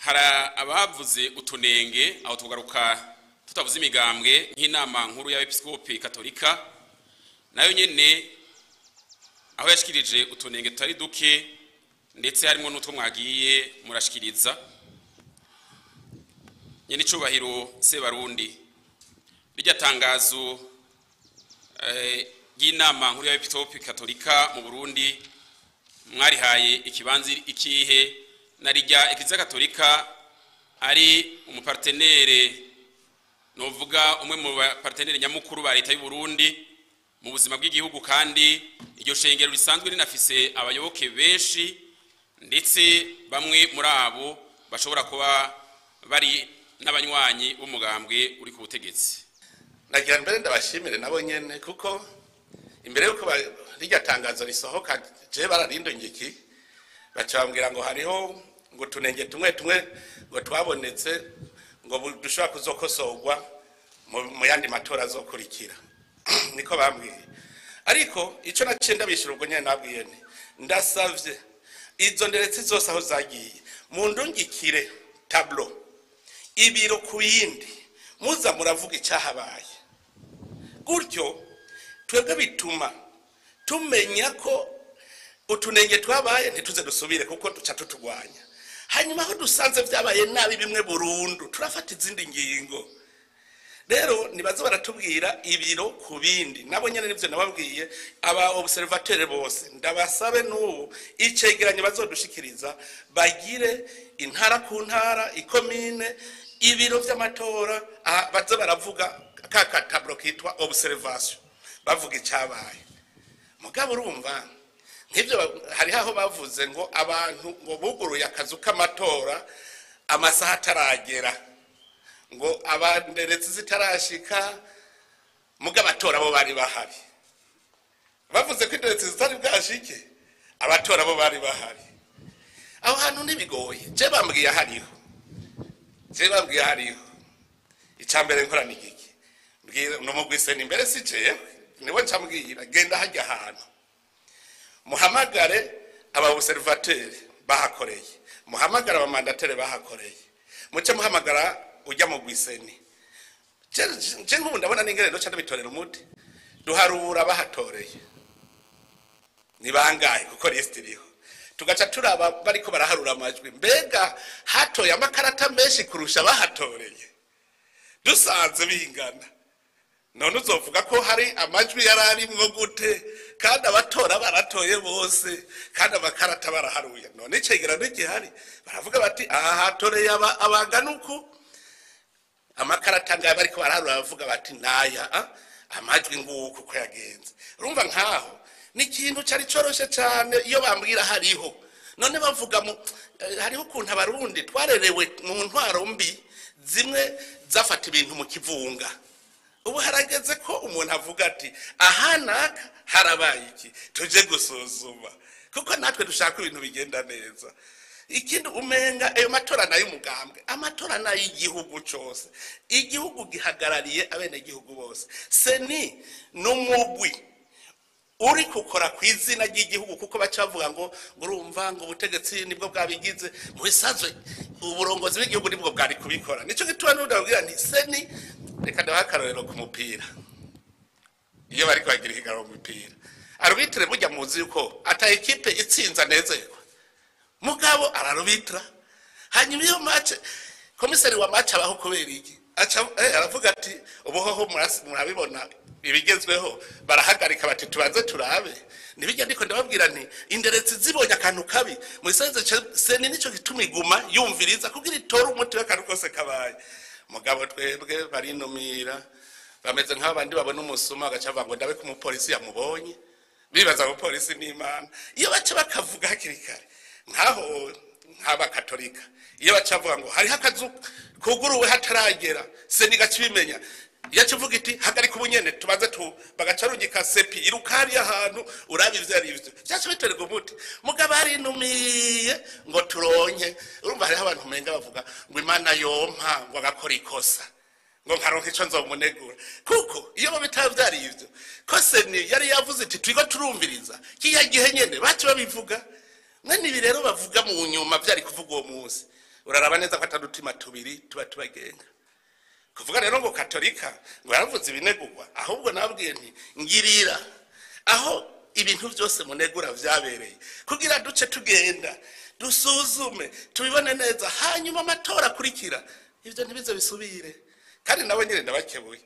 hara abavuze utunenge aho tugaruka tutavuze imigambwe nk'inama nkuru y'abepiskopi Gatorika nayo nyene aho yashikirije utunenge tutari duke ndetse harimo n'utwo mwagiye murashikiriza nyene icubahiro se Barundi rijya tangazo y'inama nkuru y'abepiskopi Gatorika mu Burundi mwarihaye ikibanzi ikihe narijya Eklezia Gatorika ari umupartenere novuga umwe mu partenere nyamukuru ba leta y'u Burundi mu buzima bw'igihugu kandi iryo shengero risanzwe rinafise abayoboke benshi ndetse bamwe muri abo bashobora kuba bari n'abanywanyi b'umugambwe uri ku butegetsi. Nagira mbere ndabashimire nabo nyene kuko imbere yuko rijya tangazo risohoka je bararindongiki bacambwira ngo hariho ngo tunenge tumwe ngo twabonetse ngo dushobora kuzokosorwa mu yandi matora azokurikira niko bambwiye ariko ico nacenda bishira ubwo nyene nabwiye nti ndasavye izo nderetse zose aho zagiye mu ndungikire tableau ibiro kuyindi muza muravuga icyahabaye gutyo twebwe bituma tumenya ko utunenge twabaye ntituze dusubire kuko duca tutugwanya hanyuma aho dusanze byabaye nabi bimwe burundu turafata izindi ngingo rero nibaze baratubwira ibiro kubindi nabo nyene nivyo nababwiye aba observateur bose ndabasabe n'ubu icegeranyo bazodushikiriza bagire intara ku ntara ikomine ibiro vy'amatora baze baravuga kaka tableau kitwa observation bavuga icyabaye mugabo urumva nk'ibyo hari aho bavuze ngo abantu ngo buguruye akazu k'amatora amasaha ataragera ngo abanderetse zitarashika mugabo abatora bo bari bahari bavuze ko inderetse zitari bwashike abatora bo bari bahari aho hantu nibigoye je bambwiye hariho icambere nkora nigiki mbwira no mugwise ni mbere sice niwe ncambwira genda hajya ahantu muhamagare aba observateur bahakoreye muhamagara aba mandatere bahakoreye muce muhamagara ujya mu gwiseni je nk'ubu ndabona n'ingere no cyane bitorera umuti duharura bahatoreye ni bangaye kuko list iriho tugaca turaba bariko baraharura amajwi mbega hatoye amakarata menshi kurusha bahatoreye dusanze bingana none uzovuga ko hari amajwi yararimwo gute kandi abatora baratoye bose kandi amakarata baraharuye none icegerano gihari baravuga bati aha hatoreye abanganuku amakarata ngaye bariko baraharura bavuga bati naya amajwi nguko ko yagenze urumva nkaho ni ikintu cyari coroshe cyane iyo bambwira hariho none bavuga hariho ukuntu abarundi twarerewe mu ntwaro mbi zimwe zafata ibintu mu kivunga ubu harageze ko umuntu avuga ati aha naka harabaye iki tuje gusuzuma kuko natwe dushaka ibintu bigenda neza ikindi umenga ayo matora nayo umugambwe amatora nayo igihugu cyose igihugu gihagarariye abene gihugu bose seni n'umugwi uri kukora kwizina ry'igihugu kuko bacavuga ngo urumva ngo ubutegetsi nibwo bwabigize mu bisanzwe uburongozi bw'igihugu nibwo bwari kubikora nico gituma n'undabwira nti seni reka ndahakarorero ku mupira iyo bari kwagira ikiganiro mu mupira arbitre burya muzi yuko ata equipe itsinza nezerwa mugabo ararubitra hanyuma iyo match komiseri wa match abaho kubera iki aravuga ati ubuhoho murabibona ibigezweho barahagarika bati tubanze turabe nibijya ndiko ndababwira nti inderetse zibonye akantu kabi mu isanze seni nico gituma iguma yumviriza kugira itora umuti w'akantu kose kabaye mugabo twebwe barinumira bameze nk'abandi babona umusuma agacavuga ngo ndabe ku mupolisi yamubonye bibaza ko polisi n'Imana iyo baca bakavuga hakiri kare nkaho nk'aba Gatorika iyo bacavuga ngo hari hakazu kuguruwe hataragera seni gacibimenya yacivuga iti hagarika ubunyene tubanze bagacarungika sepi irukari ahantu urabi vyari ivyo cyacu biterwa umuti mugabo arinumiye ngo turonke urumva hari abantu umenga bavuga ngo Imana yompa ngo agakora ikosa ngo nkaronka ico nzomunegura kuko iyo babitaba vyari ivyo ko seni yari yavuze iti twigo turumviriza kiya gihe nyene bacu babivuga mwene ibi rero bavuga mu nyuma vyari kuvuga uwo munsi uraraba neza ko atadutima tubiri tuba tubagenga kuvuga rero ngo Gatorika ngo yaravuze ibinegurwa ahubwo nabwiye nti ngirira aho ibintu byose munegura vyabereye kugira duce tugenda dusuzume tubibone neza hanyuma amatora kurikira ivyo ntibize bisubire kandi nabo nyine ndabakebuye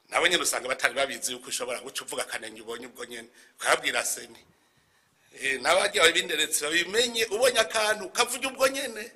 nabo nyine usanga batari babizi yuko ushobora guca uvuga kanenge ubonye ubwo nyene ukabwira seni nabagiye binderetse babimenye ubonye akantu kavuga ubwo nyene